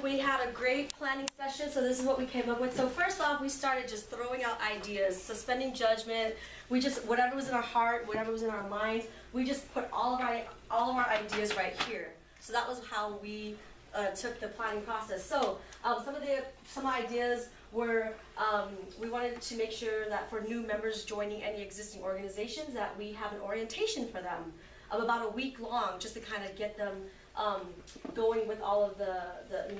We had a great planning session, so this is what we came up with. So first off, we started just throwing out ideas, suspending judgment. We just, whatever was in our heart, whatever was in our minds, we just put all of our ideas right here. So that was how we took the planning process. So some ideas were we wanted to make sure that for new members joining any existing organizations that we have an orientation for them of about a week long, just to kind of get them going with all of the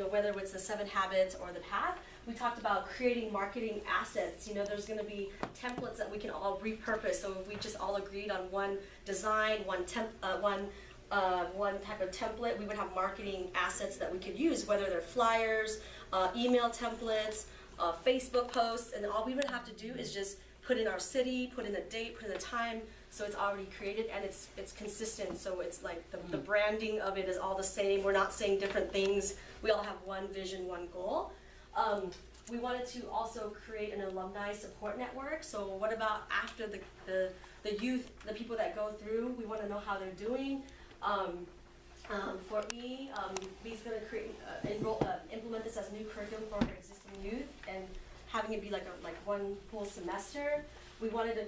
whether it's the 7 habits or the path. We talked about creating marketing assets. There's going to be templates that we can all repurpose. So if we just all agreed on one design, one type of template, we would have marketing assets that we could use, whether they're flyers, email templates, Facebook posts, and all we would have to do is just put in our city, put in the date, put in the time, so it's already created and it's consistent. So it's like the branding of it is all the same. We're not saying different things. We all have one vision, one goal. We wanted to also create an alumni support network. So what about after the youth, the people that go through, we want to know how they're doing. For me, Lee's going to implement this as new curriculum for our existing youth and having it be like one full semester. We wanted to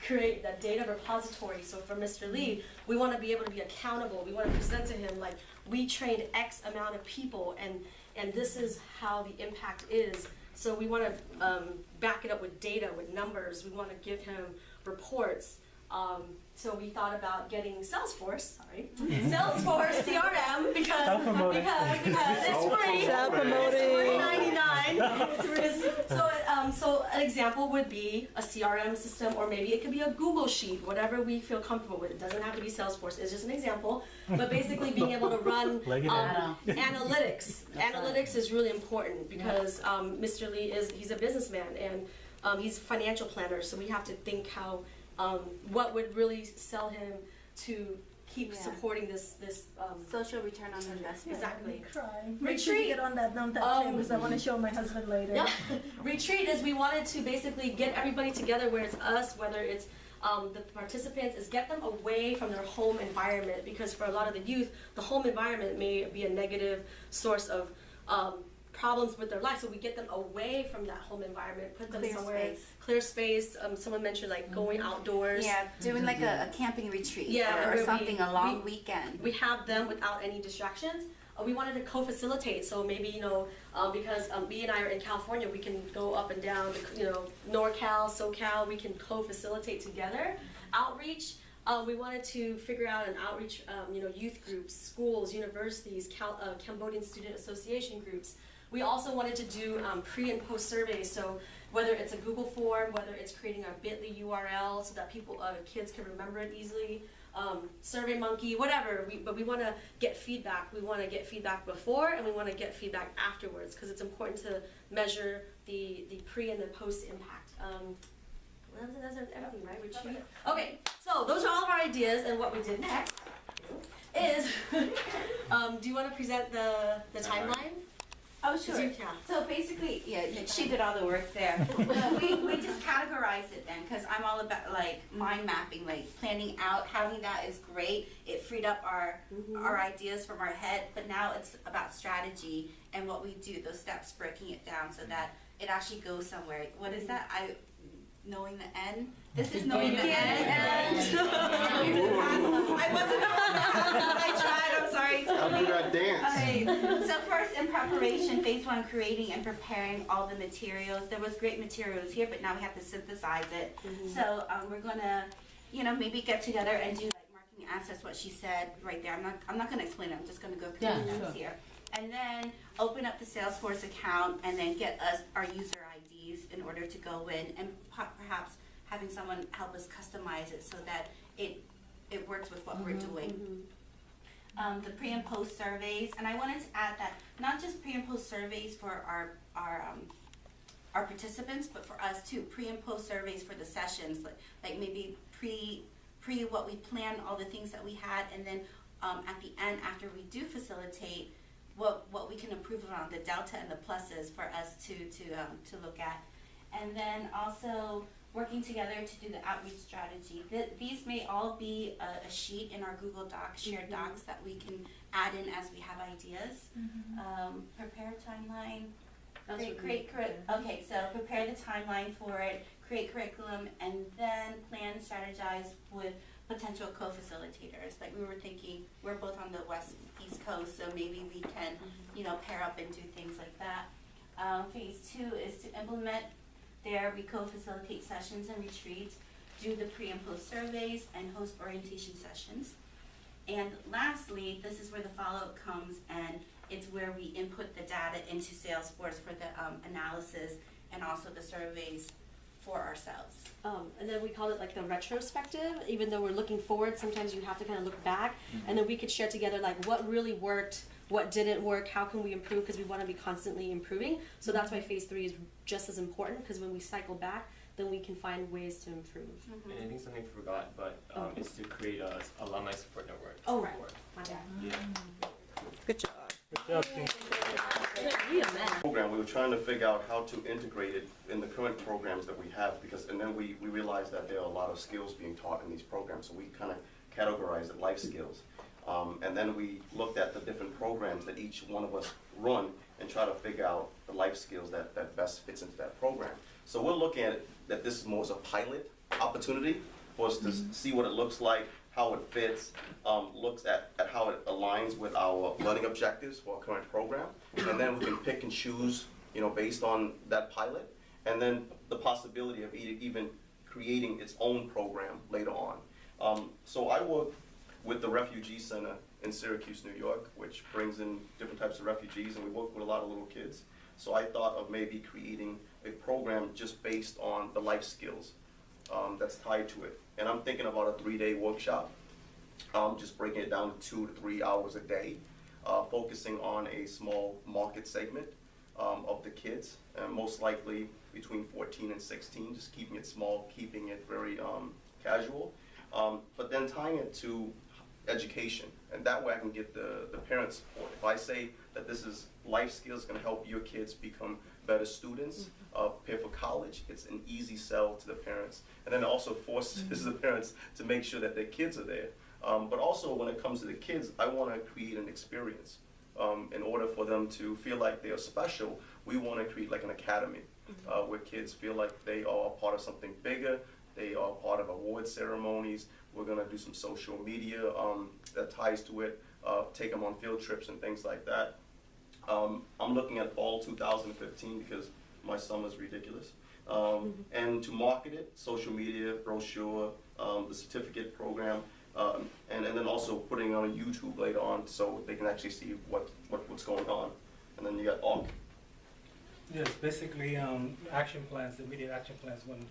create that data repository. So for Mr. Lee, we want to be able to be accountable. We want to present to him like we trained X amount of people and this is how the impact is. So we want to back it up with data, with numbers. We want to give him reports. So we thought about getting Salesforce CRM because it's free. Self-promoting. It's $3.99. So an example would be a CRM system, or maybe it could be a Google Sheet, whatever we feel comfortable with. It doesn't have to be Salesforce. It's just an example. But basically being able to run analytics. Analytics is really important because Mr. Lee he's a businessman and he's a financial planner. So we have to think how what would really sell him to keep supporting this social return on investment. Exactly. Retreat. Get on that too, because I want to show my husband later. Yeah. Retreat is we wanted to basically get everybody together, where it's us, whether it's the participants, is get them away from their home environment, because for a lot of the youth, the home environment may be a negative source of problems with their life, so we get them away from that home environment, put them somewhere clear space. Someone mentioned like going outdoors. Yeah, doing like a camping retreat. Yeah, or something, a long weekend. We have them without any distractions. We wanted to co-facilitate, so maybe because B and I are in California, we can go up and down. NorCal, SoCal, we can co-facilitate together. Outreach. We wanted to figure out an outreach. Youth groups, schools, universities, Cambodian Student Association groups. We also wanted to do pre and post surveys, so whether it's a Google form, whether it's creating a bit.ly URL so that kids can remember it easily, SurveyMonkey, whatever, but we want to get feedback. We want to get feedback before and we want to get feedback afterwards, because it's important to measure the pre and the post impact. That's everything, right? Retreat? Okay, so those are all of our ideas, and what we did next is, do you want to present the timeline? Oh, sure. So basically, she did all the work there. we just categorized it then, because I'm all about like mind mapping, like planning out. Having that is great. It freed up our ideas from our head, but now it's about strategy and what we do, those steps, breaking it down so that it actually goes somewhere. What is that? Knowing the end. This is knowing the end. I wasn't on that. I tried. I'm sorry. I'll do that dance. Okay. So first, in preparation, phase 1, creating and preparing all the materials. There was great materials here, but now we have to synthesize it. So we're gonna, maybe get together and do like marketing assets. What she said right there. I'm not gonna explain it. I'm just gonna go through the steps here. And then open up the Salesforce account and then get us our user IDs in order to go in, and perhaps having someone help us customize it so that it works with what we're doing. The pre and post surveys, and I wanted to add that not just pre and post surveys for our participants, but for us too. Pre and post surveys for the sessions, like maybe pre what we planned, all the things that we had, and then at the end, after we do facilitate, what we can improve on, the delta and the pluses for us to look at. And then also working together to do the outreach strategy. These may all be a sheet in our Google Docs, shared docs that we can add in as we have ideas. Prepare timeline. Okay, so prepare the timeline for it, create curriculum, and then plan, strategize with potential co-facilitators. Like we were thinking, we're both on the East Coast, so maybe we can, you know, pair up and do things like that. Phase 2 is to implement there. We co-facilitate sessions and retreats, do the pre and post surveys, and host orientation sessions. And lastly, this is where the follow-up comes, and it's where we input the data into Salesforce for the analysis and also the surveys for ourselves. And then we call it like the retrospective. Even though we're looking forward, sometimes you have to kind of look back, and then we could share together like what really worked, what didn't work, how can we improve, because we want to be constantly improving. So that's why phase 3 is just as important, because when we cycle back, then we can find ways to improve. And I think something I forgot, but is to create a alumni support network. Oh, right. Yeah. Good job. Program, we were trying to figure out how to integrate it in the current programs that we have, and then we realized that there are a lot of skills being taught in these programs, so we kind of categorized it life skills. And then we looked at the different programs that each one of us run and try to figure out the life skills that best fits into that program. So we're looking at it that this is more as a pilot opportunity for us to see what it looks like, how it fits, looks at how it aligns with our learning objectives for our current program, and then we can pick and choose, you know, based on that pilot, and then the possibility of even creating its own program later on. So I work with the Refugee Center in Syracuse, New York, which brings in different types of refugees, and we work with a lot of little kids. So I thought of maybe creating a program just based on the life skills that's tied to it. And I'm thinking about a 3-day workshop, just breaking it down to 2 to 3 hours a day, focusing on a small market segment of the kids, and most likely between 14 and 16, just keeping it small, keeping it very casual, but then tying it to education, and that way I can get the parents support. If I say that this is life skills going to help your kids become better students, prepare for college, it's an easy sell to the parents, and then it also forces the parents to make sure that their kids are there. But also when it comes to the kids, I want to create an experience. In order for them to feel like they are special, we want to create like an academy where kids feel like they are part of something bigger, they are part of award ceremonies. We're going to do some social media that ties to it, take them on field trips and things like that. I'm looking at fall 2015 because my summer's ridiculous. And to market it, social media, brochure, the certificate program, and then also putting it on YouTube later on so they can actually see what's going on. And then you got ARC. Yes, basically action plans, the immediate action plans when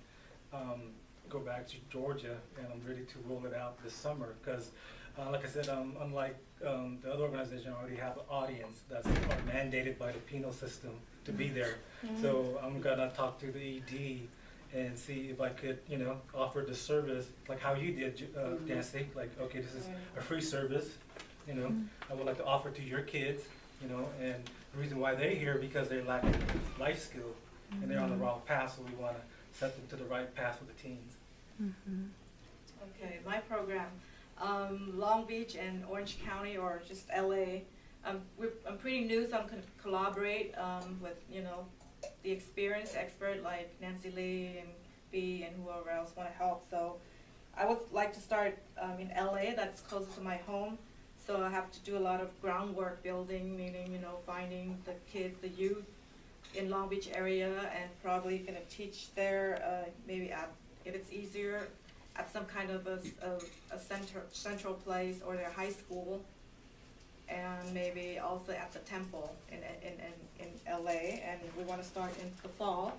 go back to Georgia, and I'm ready to roll it out this summer because like I said, unlike the other organization, I already have an audience that's mandated by the penal system to be there. So I'm gonna talk to the ED and see if I could, you know, offer the service like how you did, Nancy. Like, okay, this is a free service, you know, I would like to offer to your kids, you know, and the reason why they're here because they're lacking life skill and they're on the wrong path, so we want to set them to the right path with the teens. Okay, my program, Long Beach and Orange County or just LA. I'm pretty new, so I'm going to collaborate with, you know, the experienced expert like Nancy Lee and B and whoever else want to help. So I would like to start in LA, that's closer to my home. So I have to do a lot of groundwork building, meaning, you know, finding the kids, the youth in Long Beach area, and probably going to teach there, maybe at, if it's easier, at some kind of a central place or their high school, and maybe also at the temple in LA, and we want to start in the fall.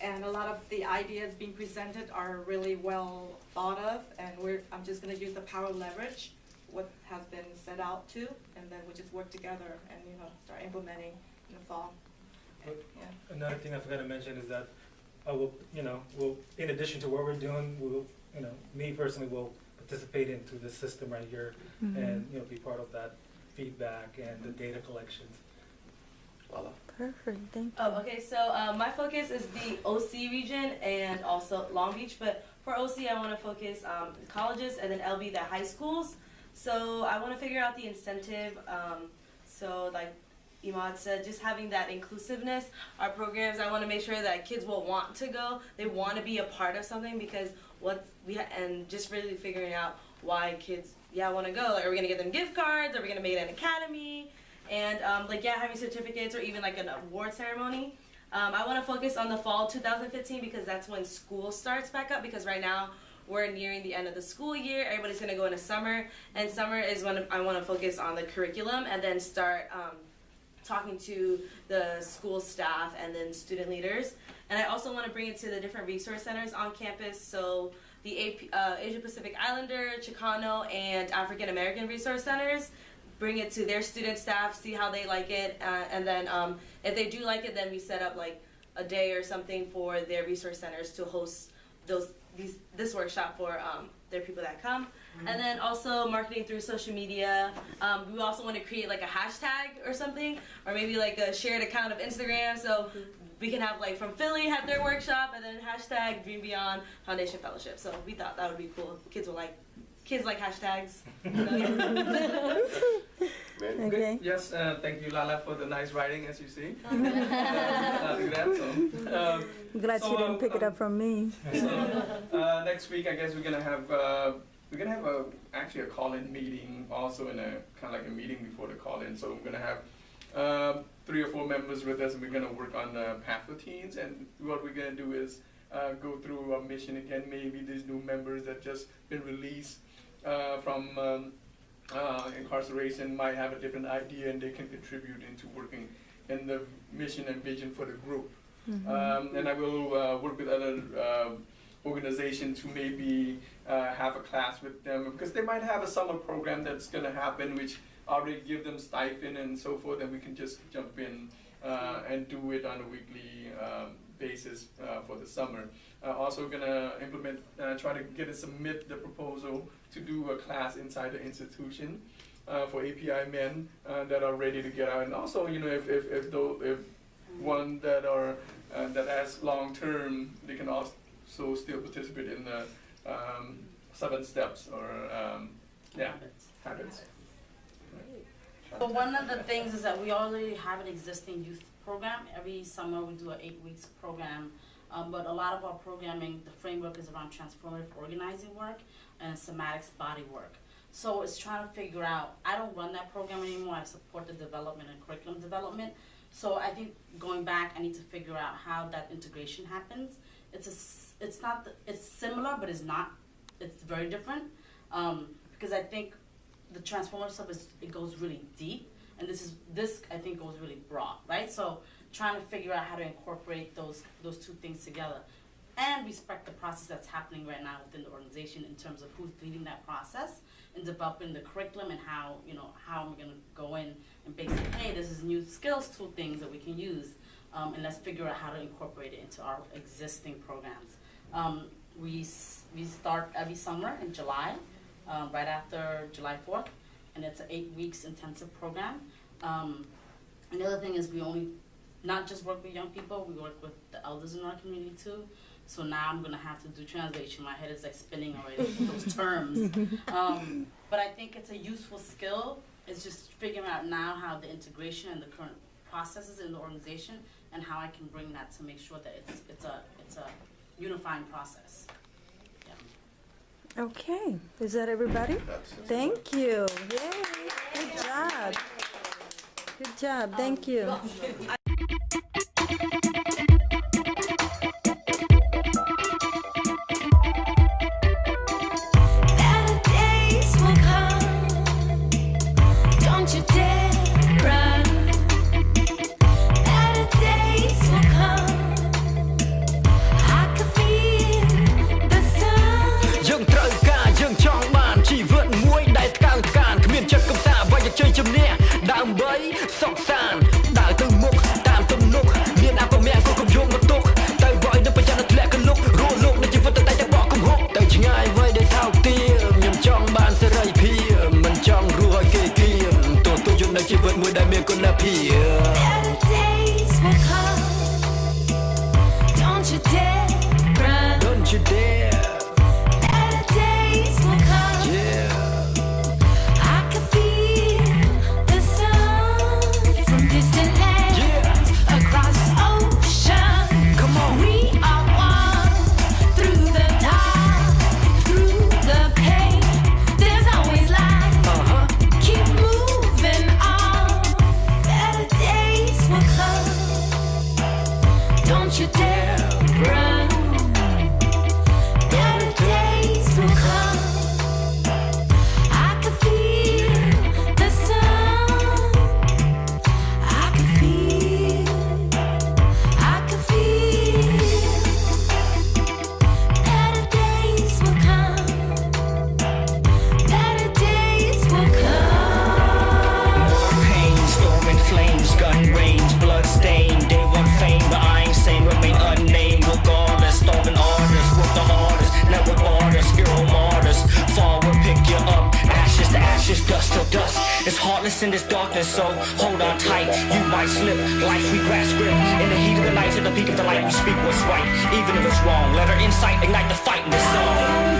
And a lot of the ideas being presented are really well thought of, and I'm just going to use the power of leverage, what has been set out to, and then we just work together and, you know, start implementing in the fall. Yeah. Another thing I forgot to mention is that I will, you know, in addition to what we're doing, we'll, you know, me personally will participate into this system right here and, you know, be part of that feedback and the data collections. Lala? Perfect, thank you. Oh, okay, so my focus is the OC region and also Long Beach, but for OC I want to focus colleges and then LB the high schools. So I want to figure out the incentive, so like Imad said, just having that inclusiveness. Our programs, I want to make sure that kids will want to go, they want to be a part of something, because and just really figuring out why kids, want to go. Like, are we going to get them gift cards? Are we going to make it an academy? And having certificates or even like an award ceremony. I want to focus on the fall 2015 because that's when school starts back up, because right now we're nearing the end of the school year. Everybody's going to go into summer, and summer is when I want to focus on the curriculum and then start talking to the school staff and then student leaders. And I also want to bring it to the different resource centers on campus, so the Asia Pacific Islander, Chicano, and African American resource centers. Bring it to their student staff, see how they like it, and then if they do like it, then we set up like a day or something for their resource centers to host this workshop for their people that come. And then also marketing through social media. We also want to create like a hashtag or something, or maybe like a shared account of Instagram, so we can have like from Philly have their workshop, and then hashtag Dream Beyond Foundation Fellowship. So we thought that would be cool. Kids like hashtags. So, yeah. Okay. Yes, thank you, Lala, for the nice writing, as you see. Glad she didn't pick it up from me. So, next week, I guess we're gonna have actually a call-in meeting, also in a kind of like a meeting before the call-in. So we're gonna have 3 or 4 members with us, and we're gonna work on the path for teens. And what we're gonna do is go through our mission again. Maybe these new members that just been released from incarceration might have a different idea, and they can contribute into working in the mission and vision for the group. And I will work with other organizations to maybe have a class with them, because they might have a summer program that's going to happen, which already give them stipend and so forth, and we can just jump in and do it on a weekly basis for the summer. Also going to implement, try to submit the proposal to do a class inside the institution for API men that are ready to get out. And also, if one that are that has long term, they can also still participate in the 7 steps or habits. So one of the things is that we already have an existing youth program. Every summer we do an 8 weeks program, but a lot of our programming, the framework is around transformative organizing work and somatics body work. So it's trying to figure out, I don't run that program anymore, I support the development and curriculum development. So I think going back, I need to figure out how that integration happens. It's similar, but it's not, it's very different. Because I think the transformative stuff it goes really deep, and this I think goes really broad, right? So trying to figure out how to incorporate those 2 things together, and respect the process that's happening right now within the organization in terms of who's leading that process and developing the curriculum, and how I'm going to go in and basically, hey, this is new skills tool things that we can use, and let's figure out how to incorporate it into our existing programs. We start every summer in July, right after July 4th, and it's an 8 weeks intensive program. The other thing is we only not just work with young people, we work with the elders in our community too. So now I'm gonna have to do translation. My head is like spinning already with those terms. But I think it's a useful skill. It's just figuring out now how the integration and the current processes in the organization, and how I can bring that to make sure that it's a unifying process. Yeah. Okay, is that everybody? Thank you. Yay, good job. Good job, thank you. Chỉ vượt mùa đam mê con là phía heartless in this darkness, so hold on tight, you might slip. Life we grasp grip in the heat of the night, to the peak of the light we speak what's right, even if it's wrong. Let our insight ignite the fight in this song.